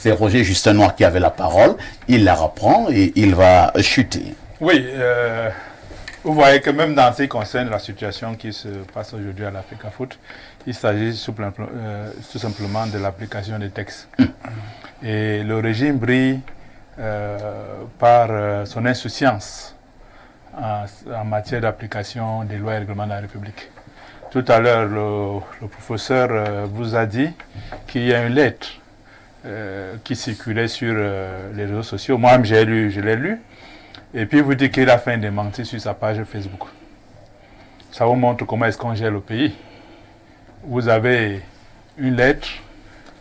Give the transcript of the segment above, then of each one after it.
c'est Roger Justin Noir qui avait la parole. Il la reprend et il va chuter. Oui, vous voyez que même dans ce qui concerne la situation qui se passe aujourd'hui à l'Africa Foot, il s'agit tout simplement de l'application des textes. Et le régime brille par son insouciance en matière d'application des lois et règlements de la République. Tout à l'heure, le professeur vous a dit qu'il y a une lettre qui circulait sur les réseaux sociaux. Moi-même, je l'ai lu. Et puis, vous dites qu'il a fait un démenti sur sa page Facebook. Ça vous montre comment est-ce qu'on gère le pays. Vous avez une lettre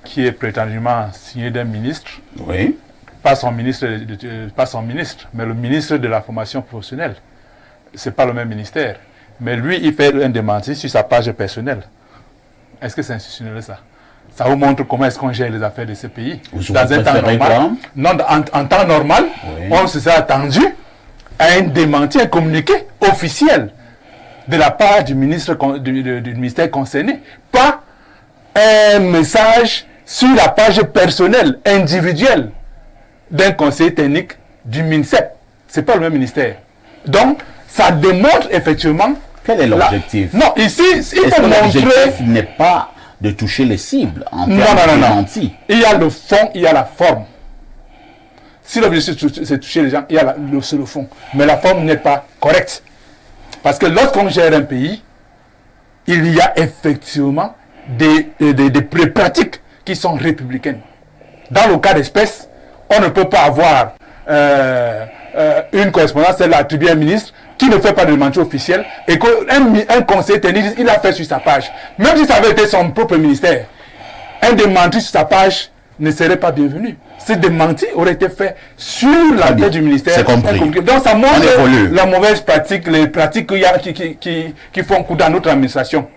qui est prétendument signée d'un ministre. Oui. Pas son ministre, mais le ministre de la formation professionnelle. Ce n'est pas le même ministère. Mais lui, il fait un démenti sur sa page personnelle. Est-ce que c'est institutionnel ça? Ça vous montre comment est-ce qu'on gère les affaires de ce pays. Dans un temps normal. Non, en temps normal, oui. On se serait attendu à un démenti, un communiqué officiel de la part du ministère concerné. Pas un message sur la page personnelle, individuelle d'un conseiller technique du MINSEP. Ce n'est pas le même ministère. Donc, ça démontre effectivement... Quel est l'objectif? Non, ici, il faut montrer... L'objectif n'est pas de toucher les cibles en termes de démenti. Il y a le fond, il y a la forme. Si l'objectif c'est toucher les gens, il y a le fond. Mais la forme n'est pas correcte. Parce que lorsqu'on gère un pays, il y a effectivement des pratiques qui sont républicaines. Dans le cas d'espèce, on ne peut pas avoir une correspondance, celle attribuée à un ministre, qui ne fait pas de démenti officiel, et qu'un conseiller technique, il a fait sur sa page. Même si ça avait été son propre ministère, un démenti sur sa page ne serait pas bienvenu. Ce démenti aurait été fait sur la tête du ministère. C'est compris. Donc ça montre la mauvaise pratique, les pratiques qui font coup dans notre administration.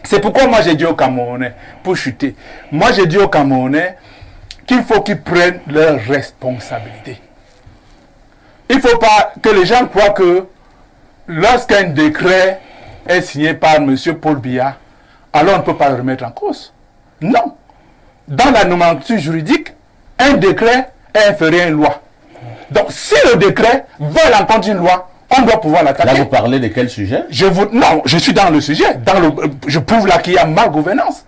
C'est pourquoi moi j'ai dit aux Camerounais, pour chuter, moi j'ai dit aux Camerounais qu'il faut qu'ils prennent leurs responsabilités. Il ne faut pas que les gens croient que lorsqu'un décret est signé par M. Paul Biya, alors on ne peut pas le remettre en cause. Non. Dans la nomenclature juridique, un décret est inférieur à une loi. Donc, si le décret va à l'encontre d'une loi, on doit pouvoir l'attaquer. Là, vous parlez de quel sujet? Non, je suis dans le sujet. Je prouve là qu'il y a mal gouvernance.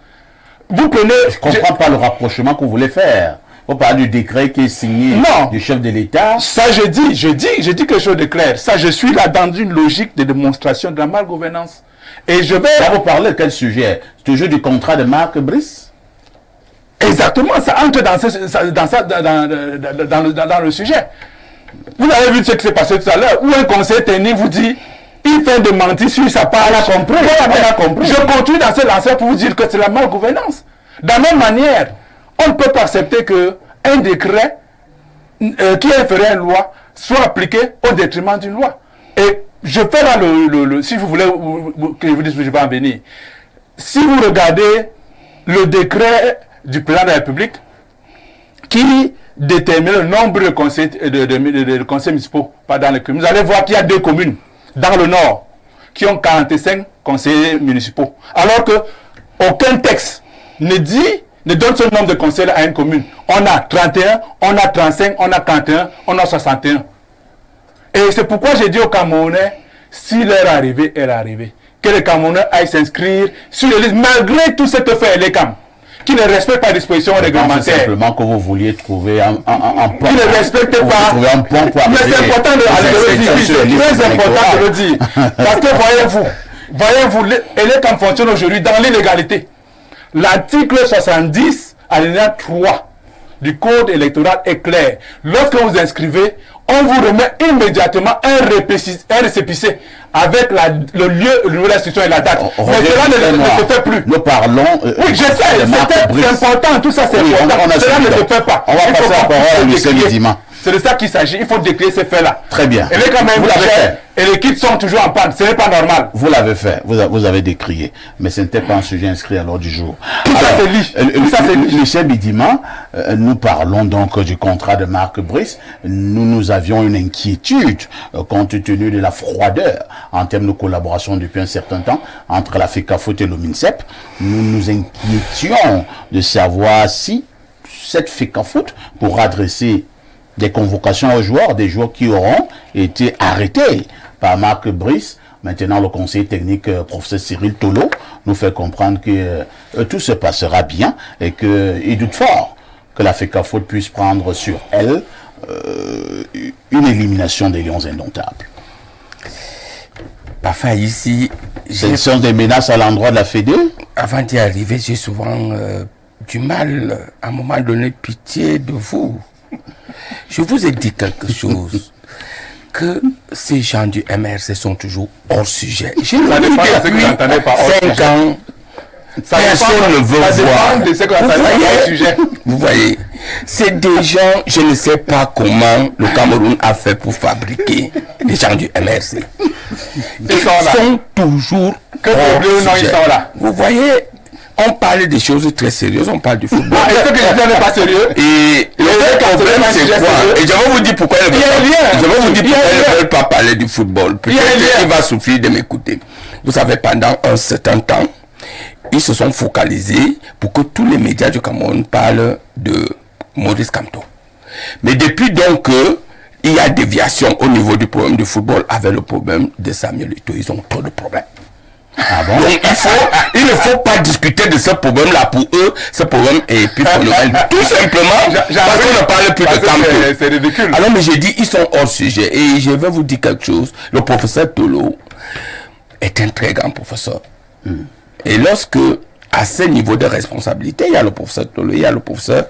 Vous prenez... Je ne comprends pas le rapprochement que vous voulez faire. Vous parlez du décret qui est signé du chef de l'État. Ça, je dis quelque chose de clair. Ça, je suis là dans une logique de démonstration de la mal gouvernance. Et je vais... Là, vous parlez de quel sujet? Toujours du contrat de Marc Brice? Exactement, ça entre dans le sujet. Vous avez vu ce qui s'est passé tout à l'heure, où un conseiller technique vous dit, il fait de mentir sur sa part. On a compris. Je continue dans ce lanceur pour vous dire que c'est la malgouvernance. De la même manière, on ne peut pas accepter qu'un décret qui est inférieur à une loi soit appliqué au détriment d'une loi. Et je fais là si vous voulez que je vous dise où je vais en venir. Si vous regardez le décret du président de la République qui détermine le nombre de conseils, de conseils municipaux dans les communes. Vous allez voir qu'il y a 2 communes dans le nord qui ont 45 conseillers municipaux. Alors que aucun texte ne donne ce nombre de conseillers à une commune. On a 31, on a 35, on a 41, on a 61. Et c'est pourquoi j'ai dit aux Camerounais, si l'heure arrivée, elle est arrivée, que les Camerounais aillent s'inscrire sur les listes, malgré tout ce que fait l'ECAM, qui ne respecte pas les dispositions réglementaires. C'est simplement que vous vouliez trouver un point. Qui ne respecte pas. Mais c'est important de le dire. C'est très important de le dire. Parce que voyez-vous, l'ECAM fonctionne aujourd'hui dans l'illégalité. L'article 70, alinéa 3 du code électoral est clair. Lorsque vous inscrivez, on vous remet immédiatement un récépissé avec le lieu, le numéro d'inscription et la date. Mais cela ne se fait plus. Nous parlons... oui, je sais, c'est important, tout ça c'est important. Cela ne se fait pas. On va passer la parole à M. Midima. C'est de ça qu'il s'agit. Il faut décrire ces faits-là. Très bien. Et quand même, et l'équipe sont toujours en panne. Ce n'est pas normal. Vous l'avez fait. Vous avez décrié. Mais ce n'était pas un sujet inscrit à l'ordre du jour. Tout ça c'est lit. M. Midima, nous parlons donc du contrat de Marc Brice. Nous avions une inquiétude compte tenu de la froideur en termes de collaboration depuis un certain temps entre la FECAFOOT et le MINSEP. Nous nous inquiétions de savoir si cette FECAFOOT pourra adresser des convocations aux joueurs, des joueurs qui auront été arrêtés par Marc Brice. Maintenant, le conseiller technique, professeur Cyril Tolo, nous fait comprendre que tout se passera bien et qu'il doute fort que la FECAFOOT puisse prendre sur elle une élimination des Lions indomptables. Parfois ici, ce sont des menaces à l'endroit de la Fédé. Avant d'y arriver, j'ai souvent du mal, à un moment donné, pitié de vous. Je vous ai dit quelque chose, que ces gens du MRC sont toujours hors sujet. Je le dis depuis 5 ans. Personne ne veut voir. Vous voyez, c'est des gens, je ne sais pas comment le Cameroun a fait pour fabriquer les gens du MRC. Ils sont toujours hors sujet. Vous voyez, on parle des choses très sérieuses, on parle du football. Et ce que je dis n'est pas sérieux. Et le problème c'est quoi? Et je vais vous dire pourquoi ils ne veulent pas parler du football. Peut-être qu'il va suffire de m'écouter. Vous savez, pendant un certain temps, ils se sont focalisés pour que tous les médias du Cameroun parlent de Maurice Kamto. Mais depuis donc il y a déviation au niveau du problème du football avec le problème de Samuel Eto'o. Ils ont trop de problèmes. Ah bon? Donc il ne faut pas discuter de ce problème-là. Pour eux, ce problème est plus fondamental. Tout simplement parce qu'on ne parle plus de Kamto. C'est ridicule. Alors mais j'ai dit, ils sont hors sujet. Et je vais vous dire quelque chose. Le professeur Tolo est un très grand professeur. Et lorsque, à ce niveau de responsabilité, il y a le professeur Tolo, il y a le professeur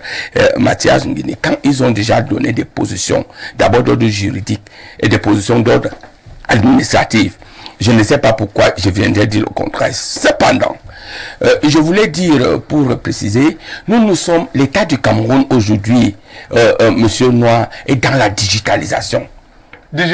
Mathias Nguini, quand ils ont déjà donné des positions, d'abord d'ordre juridique et des positions d'ordre administratif, je ne sais pas pourquoi je viendrais dire le contraire. Cependant, je voulais dire, pour préciser, nous sommes, l'État du Cameroun aujourd'hui, Monsieur Noir, est dans la digitalisation, dans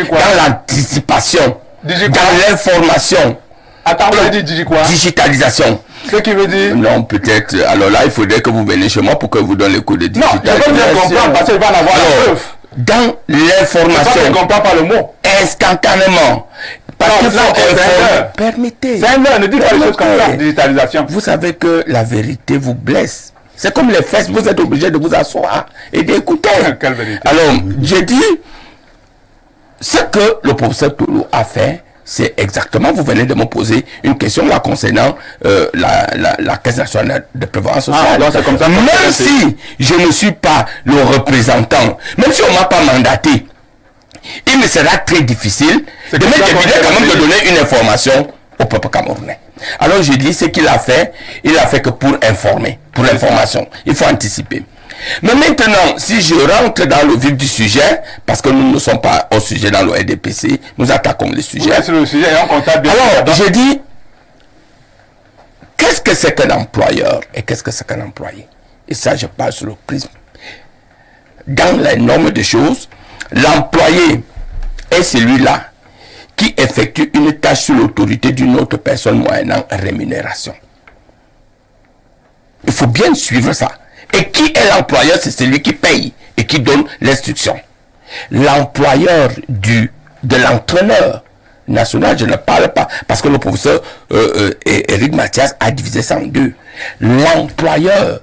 l'anticipation, dans l'information. Attends, vous avez dit quoi? Digitalisation. Ce qui veut dire? Non, peut-être. Alors là, il faudrait que vous veniez chez moi pour que je vous donne les cours de digitalisation. Non, je veux bien comprendre parce qu'il va en avoir la preuve. Dans l'information. Je ne comprends pas le mot. Instantanément. Parce que permettez. C'est un heure, ne dites pas les choses comme ça, digitalisation. Vous savez que la vérité vous blesse. C'est comme les fesses, vous êtes obligé de vous asseoir et d'écouter. Quelle vérité? Alors, j'ai dit, ce que le professeur Tolo a fait, c'est exactement, vous venez de me poser une question là concernant la Caisse nationale de prévoyance sociale. Comme ça, même si je ne suis pas le représentant, même si on ne m'a pas mandaté, il me sera très difficile de mettre évidemment quand même de donner une information au peuple camerounais. Alors je dis ce qu'il a fait, il a fait que pour informer, pour l'information. Il faut anticiper. Mais maintenant, si je rentre dans le vif du sujet, parce que nous ne sommes pas au sujet dans le RDPC, nous attaquons le sujet. Le sujet alors, je dis, qu'est-ce que c'est qu'un employeur et qu'est-ce que c'est qu'un employé? Et ça, je parle sur le prisme. Dans les normes de choses, l'employé est celui-là qui effectue une tâche sous l'autorité d'une autre personne moyennant rémunération. Il faut bien suivre ça. Et qui est l'employeur? C'est celui qui paye et qui donne l'instruction. L'employeur de l'entraîneur national, je ne parle pas, parce que le professeur Éric Mathias a divisé ça en deux. L'employeur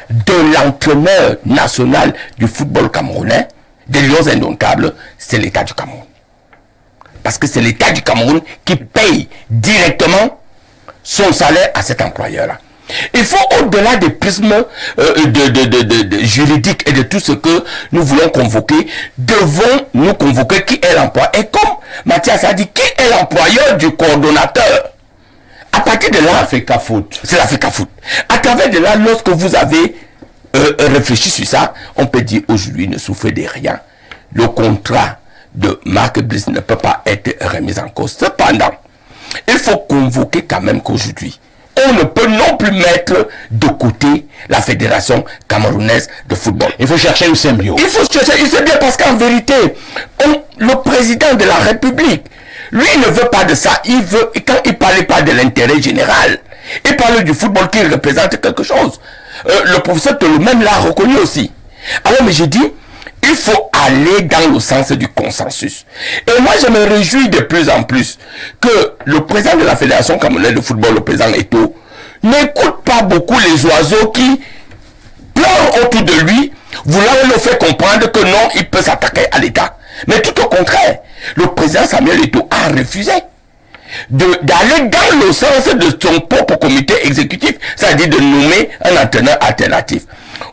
de l'entraîneur national du football camerounais, des Lions indomptables, c'est l'État du Cameroun. Parce que c'est l'État du Cameroun qui paye directement son salaire à cet employeur-là. Il faut, au-delà des prismes juridiques et de tout ce que nous voulons convoquer, devons nous convoquer qui est l'employeur. Et comme Mathias a dit, qui est l'employeur du coordonnateur? À partir de là, c'est la FECAFOOT. À travers de là, lorsque vous avez réfléchi sur ça, on peut dire aujourd'hui ne souffrez de rien. Le contrat de Marc Brice ne peut pas être remis en cause. Cependant, il faut convoquer quand même qu'aujourd'hui, on ne peut non plus mettre de côté la Fédération camerounaise de football. Il faut chercher une symbiose. Il faut chercher une symbiose parce qu'en vérité, le président de la République, lui, il ne veut pas de ça. Il veut, quand il ne parlait pas de l'intérêt général, il parle du football qui représente quelque chose. Le professeur Tolo même l'a reconnu aussi. Alors, mais j'ai dit, il faut aller dans le sens du consensus. Et moi, je me réjouis de plus en plus que le président de la Fédération camerounaise de football, le président Eto'o, n'écoute pas beaucoup les oiseaux qui pleure autour de lui, voulant nous faire comprendre que non, il peut s'attaquer à l'État. Mais tout au contraire, le président Samuel Eto'o a refusé d'aller dans le sens de son propre comité exécutif, c'est-à-dire de nommer un entraîneur alternatif.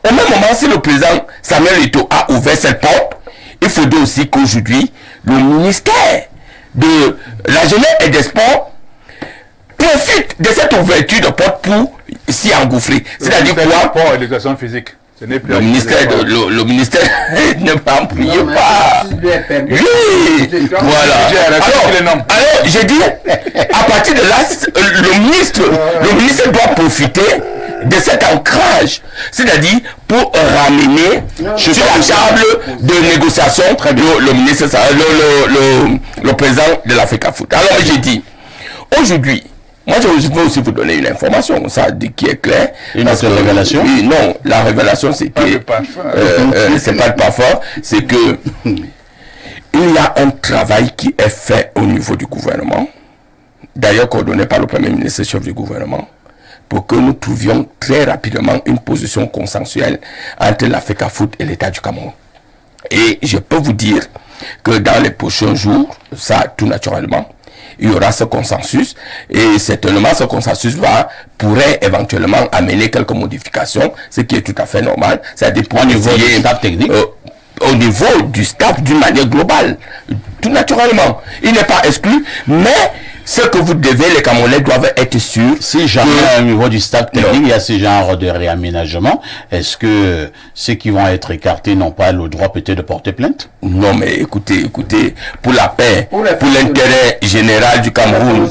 Au même moment, si le président Samuel Eto'o a ouvert cette porte, il faudrait aussi qu'aujourd'hui, le ministère de la Jeunesse et des Sports profite de cette ouverture de porte pour s'y engouffrer. C'est-à-dire quoi? Sport et l'éducation physique. Ce n'est plus Le ministère, le ministère ne m'empuyez pas. Oui, voilà. Alors, j'ai dit, à partir de là, le ministre doit profiter de cet ancrage, c'est-à-dire pour ramener sur la table de négociation le ministre, le président de l'Africa Foot. Alors, j'ai dit, aujourd'hui, moi, je veux aussi vous donner une information, ça qui est clair. Une autre révélation? Oui, non, la révélation, c'est que... c'est pas le parfum, c'est que il y a un travail qui est fait au niveau du gouvernement, d'ailleurs coordonné par le Premier ministre chef du gouvernement, pour que nous trouvions très rapidement une position consensuelle entre l'Africa Foot et l'État du Cameroun. Et je peux vous dire que dans les prochains jours, ça tout naturellement, il y aura ce consensus et certainement ce consensus pourrait éventuellement amener quelques modifications, ce qui est tout à fait normal. C'est-à-dire pour au niveau du staff technique, au niveau du staff d'une manière globale, tout naturellement. Il n'est pas exclu, mais ce que vous devez, les Camerounais doivent être sûrs. Si jamais au niveau du staff technique, il y a ce genre de réaménagement, est-ce que ceux qui vont être écartés n'ont pas le droit peut-être de porter plainte? Non, mais écoutez, pour la paix, pour l'intérêt général du Cameroun,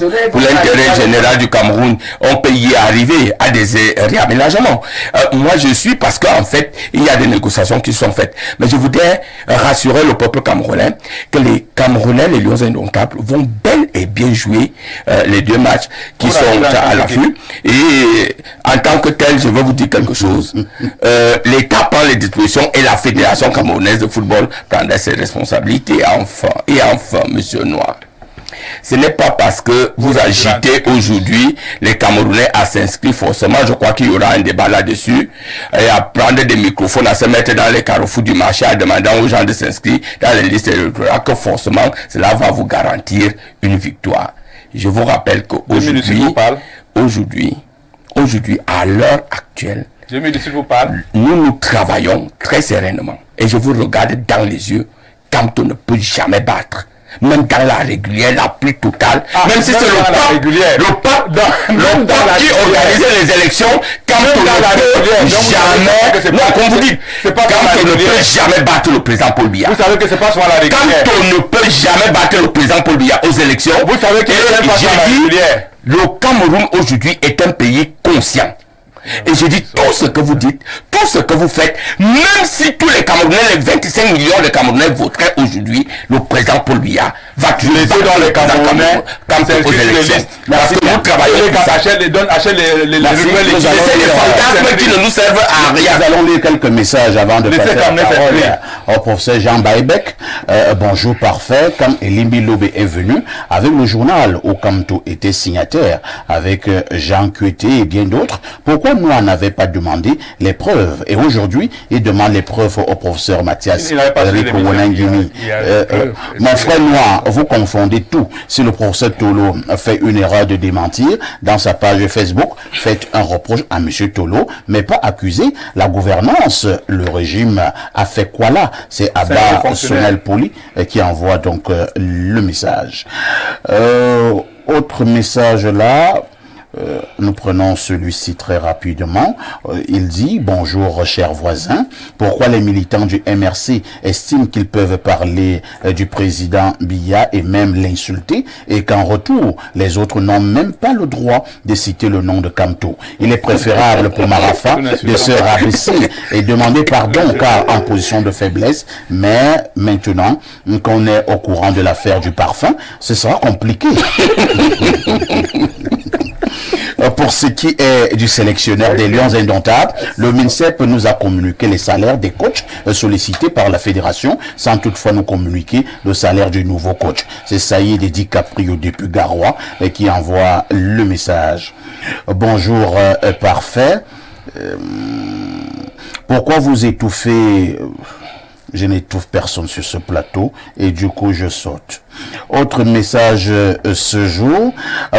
on peut y arriver à des réaménagements. Moi, je suis parce qu'en fait, il y a des négociations qui sont faites. Mais je voudrais rassurer le peuple camerounais que les Camerounais, les Lions indomptables, vont bel et bien jouer les deux matchs qui sont à l'affût. Et en tant que tel, je vais vous dire quelque chose. L'État prend les dispositions et la Fédération camerounaise de football prendra ses responsabilités. Enfin, monsieur Noir. Ce n'est pas parce que vous agitez aujourd'hui les Camerounais à s'inscrire forcément. Je crois qu'il y aura un débat là-dessus. Et à prendre des microphones, à se mettre dans les carrefours du marché, à demander aux gens de s'inscrire dans les listes électorales, que forcément cela va vous garantir une victoire. Je vous rappelle qu'aujourd'hui, à l'heure actuelle, nous travaillons très sereinement. Et je vous regarde dans les yeux, Kamto ne peut jamais battre. Même dans la régulière, la plus totale, même si c'est le pape qui organisait les élections, Kamto ne peut jamais, non, comme vous dites, Kamto ne peut jamais battre le président Paul Biya. Vous savez que c'est pas sur la régulière. Kamto ne peut jamais battre le président Paul Biya aux élections. Vous savez que c'est pas sur la régulière. Le Cameroun aujourd'hui est un pays conscient. Et je dis tout ce que vous dites, tout ce que vous faites, même si tous les Camerounais, les 25 millions de Camerounais voteraient aujourd'hui, le président Paul Biya va tuer dans les Camerounais aux élections. Parce que nous travaillons pour ça. C'est des fantasmes qui ne nous servent à rien. Nous allons lire quelques messages avant de passer la parole au professeur Jean Baïbek. Bonjour parfait, quand Elimbi Lobé est venu avec le journal où Kamto était signataire, avec Jean Kueté et bien d'autres, pourquoi nous n'en avait pas demandé les preuves? Et aujourd'hui, il demande les preuves au professeur Mathias Rico Wenangini. Mon frère Noir, vous confondez tout. Si le professeur Tolo fait une erreur de démentir dans sa page Facebook, faites un reproche à M. Tolo, mais pas accuser la gouvernance. Le régime a fait quoi là? C'est Abba Sonel Poli qui envoie donc le message. Autre message là. Nous prenons celui-ci très rapidement. Il dit, bonjour chers voisins, pourquoi les militants du MRC estiment qu'ils peuvent parler du président Biya et même l'insulter, et qu'en retour, les autres n'ont même pas le droit de citer le nom de Kamto. Il est préférable pour Marafa de se rabaisser et demander pardon car en position de faiblesse, mais maintenant qu'on est au courant de l'affaire du parfum, ce sera compliqué. Pour ce qui est du sélectionneur des Lions indomptables, le MINSEP nous a communiqué les salaires des coachs sollicités par la fédération, sans toutefois nous communiquer le salaire du nouveau coach. C'est Saïd DiCaprio depuis Garoua qui envoie le message. Bonjour parfait. Pourquoi vous étouffez? Je n'étouffe personne sur ce plateau et du coup je saute. Autre message ce jour.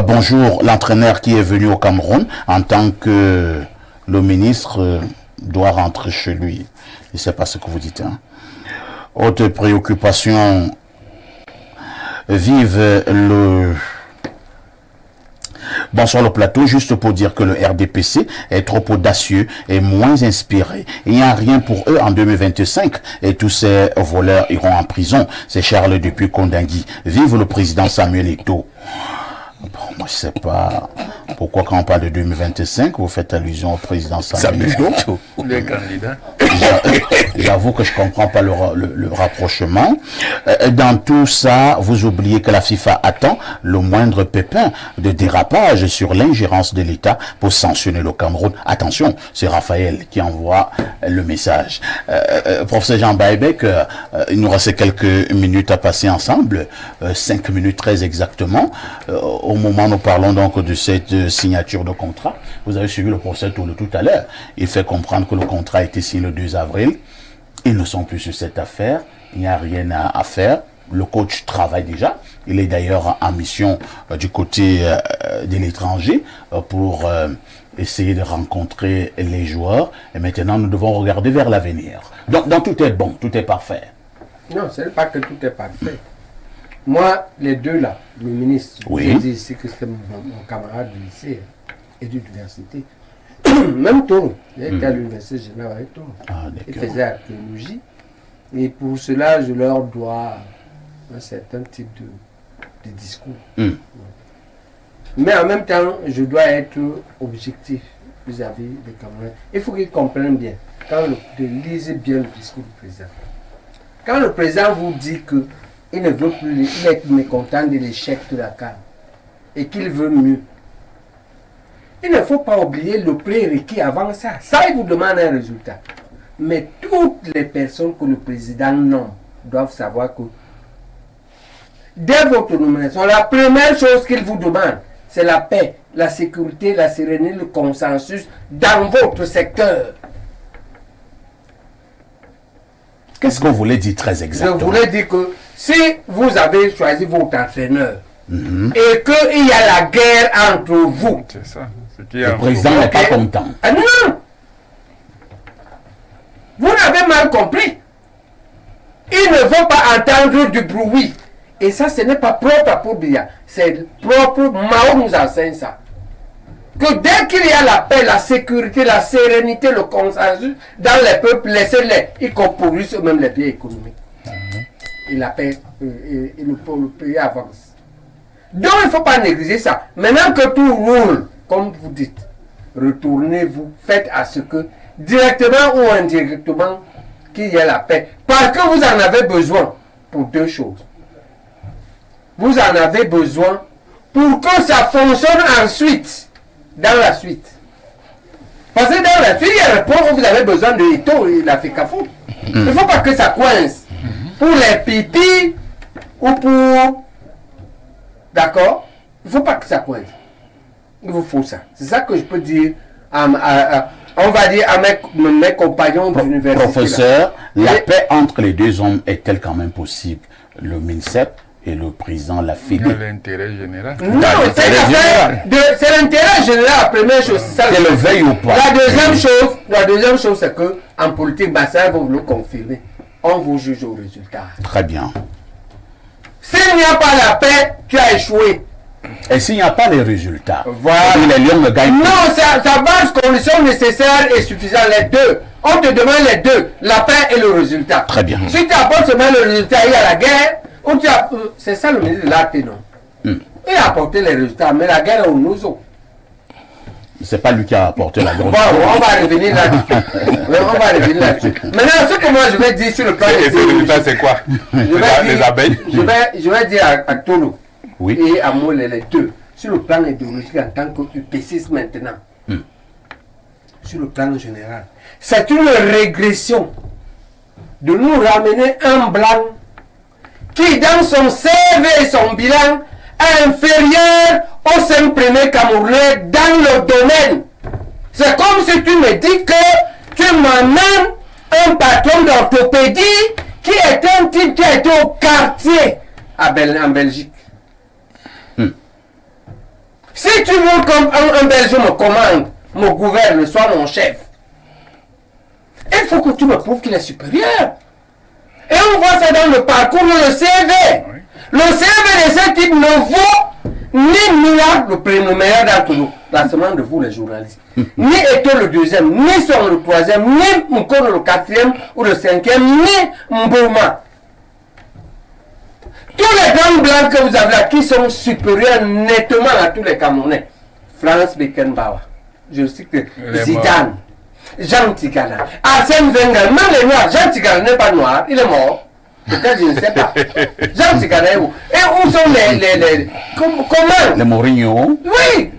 Bonjour, l'entraîneur qui est venu au Cameroun en tant que le ministre doit rentrer chez lui. Je ne sais pas ce que vous dites. Hein. Autre préoccupation. Vive le... Bonsoir le plateau, juste pour dire que le RDPC est trop audacieux et moins inspiré. Il n'y a rien pour eux en 2025 et tous ces voleurs iront en prison. C'est Charles depuis Kondangui. Vive le président Samuel Eto'o. Bon, moi je sais pas pourquoi quand on parle de 2025, vous faites allusion au président Samuel Eto'o. Les candidats. J'avoue que je comprends pas le rapprochement. Dans tout ça, vous oubliez que la FIFA attend le moindre pépin de dérapage sur l'ingérence de l'État pour sanctionner le Cameroun. Attention, c'est Raphaël qui envoie le message. Professeur Jean Baïbek, il nous reste quelques minutes à passer ensemble, 5 minutes très exactement. Au moment où nous parlons donc de cette signature de contrat, vous avez suivi le professeur Toulou tout à l'heure. Il fait comprendre que le contrat a été signé le 2 avril. Ils ne sont plus sur cette affaire. Il n'y a rien à faire. Le coach travaille déjà. Il est d'ailleurs en mission du côté de l'étranger pour essayer de rencontrer les joueurs. Et maintenant, nous devons regarder vers l'avenir. Donc tout est bon, tout est parfait. Non, ce n'est pas que tout est parfait. Moi, les deux là, le ministre, oui. je dis ici que c'est mon camarade du lycée et de l'université. Même Toulou, il était à l'université générale avec Toulou. Il faisait archéologie. Et pour cela, je leur dois un certain type de discours. Mais en même temps, je dois être objectif vis-à-vis des camarades. Il faut qu'ils comprennent bien, lisez bien le discours du président. Quand le président vous dit qu'il ne veut plus, il est mécontent de l'échec de la CAN et qu'il veut mieux, il ne faut pas oublier le prérequis avant ça. Ça, il vous demande un résultat. Mais toutes les personnes que le président nomme doivent savoir que dès votre nomination, la première chose qu'il vous demande, c'est la paix, la sécurité, la sérénité, le consensus dans votre secteur. Qu'est-ce que vous voulez dire très exactement? Je voulais dire que si vous avez choisi votre entraîneur et qu'il y a la guerre entre vous, C'est ça. Le président n'est pas content. Ah non! Vous l'avez mal compris. Il ne veut pas entendre du bruit. Et ça, ce n'est pas propre à Poubia. C'est propre, Mao nous enseigne ça. Que dès qu'il y a la paix, la sécurité, la sérénité, le consensus dans les peuples, laissez-les. Ils comproduisent eux-mêmes les biens économiques. Et la paix, et le pays avance. Donc il ne faut pas négliger ça. Maintenant que tout roule, comme vous dites, retournez-vous, faites à ce que, directement ou indirectement, qu'il y ait la paix. Parce que vous en avez besoin pour deux choses. Vous en avez besoin pour que ça fonctionne ensuite, dans la suite. Parce que dans la suite, il y a le point où vous avez besoin de Eto'o et la FECAFO. Il ne faut pas que ça coince. Pour les pipis ou pour... D'accord? Il ne faut pas que ça coince. Il vous faut ça. C'est ça que je peux dire on va dire à mes compagnons d'université. Professeur, la paix entre les deux hommes est-elle quand même possible? Le MINSEP et le président l'a fait. Dans l'intérêt général. Non, c'est l'intérêt général, la première chose. C'est le veille ou pas? La deuxième chose, c'est que en politique, ça vous le confirmer. On vous juge au résultat. Très bien. S'il n'y a pas la paix, tu as échoué. Et s'il n'y a pas les résultats, voilà. Les Lions ne gagnent pas. Non, ça base conditions nécessaires et suffisantes, les deux. On te demande les deux, la paix et le résultat. Très bien. Si tu apportes seulement le résultat, il y a la guerre, ou tu as... c'est ça le ministre de l'Art, non. Il a apporté les résultats, mais la guerre est au nous. C'est pas lui qui a apporté la guerre. Bon, on va revenir là-dessus. Maintenant, ce que moi je vais dire sur le plan des résultats, c'est quoi? Les abeilles. Je vais dire à Toulou. Oui. Et à moi les deux, sur le plan idéologique en tant qu'UPCiste maintenant, sur le plan général, c'est une régression de nous ramener un blanc qui dans son CV et son bilan est inférieur aux 5 premiers Camerounais dans le domaine. C'est comme si tu me dis que Tu m'amènes un patron d'orthopédie qui est un type qui a été au quartier en Belgique. Si tu veux qu'un Belge me commande, me gouverne, soit mon chef, il faut que tu me prouves qu'il est supérieur. Et on voit ça dans le parcours, le CV. Le CV de ce type ne vaut ni moi, le meilleur d'entre nous, la semaine de vous les journalistes, ni Eto le deuxième, ni Son le troisième, ni Mkono le quatrième ou le cinquième, ni Mbouma. Tous les grands blancs que vous avez là qui sont supérieurs nettement à tous les Camerounais. Franz Beckenbauer, je cite Zidane, Jean Tigana, Arsène Wenger, même les noirs. Jean Tigana n'est pas noir, il est mort. Peut-être je ne sais pas. Jean Tigana est où? Et où sont les comment? Les Mourinho. Oui.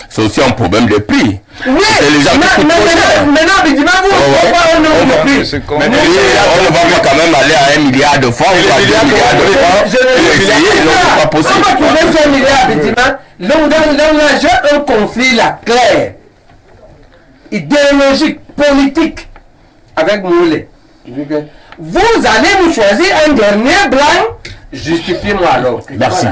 C'est aussi un problème de prix. Oui. C'est les gens qui coûtent trop cher. Maintenant, dis-moi-vous, pourquoi on ne plus? On ne va pas quand même aller à 1 milliard de francs ou à 2 milliards de francs. C'est pas possible. On va trouver 5 milliards, effectivement. Là, j'ai un conflit là, clair, idéologique, politique, avec Moulé. Vous allez nous choisir un dernier blanc, justifiez-moi alors. Merci.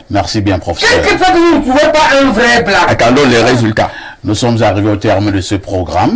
Merci bien, professeur. Qu'est-ce que fait que vous ne pouvez pas un vrai blanc? Attendons les résultats. Nous sommes arrivés au terme de ce programme.